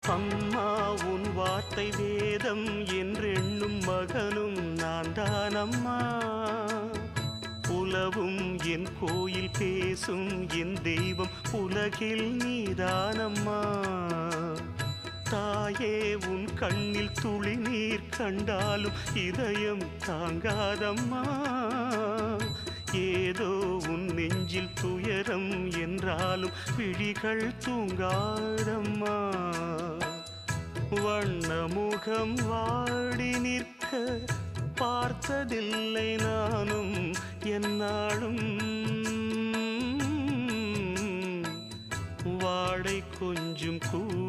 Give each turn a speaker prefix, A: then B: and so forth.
A: அம்மா உன் வார்த்தை வேதம் என்றெண்ணும் மகனும் நான் தானம்மா. உலவும் என் கோயில் பேசும் என் தெய்வம் உலகில் நீதானம்மா. தாயே உன் கண்ணில் துளி நீர் கண்டாலும் இதயம் தாங்காதம்மா. ஏதோ உன் நெஞ்சில் துயரம் என்றாலும் விழிகள் தூங்காதம்மா. வண்ணமுகம் வாடி நிற்க பார்த்ததில்லை நானும் என்னாலும். வாடை கொஞ்சம் கூட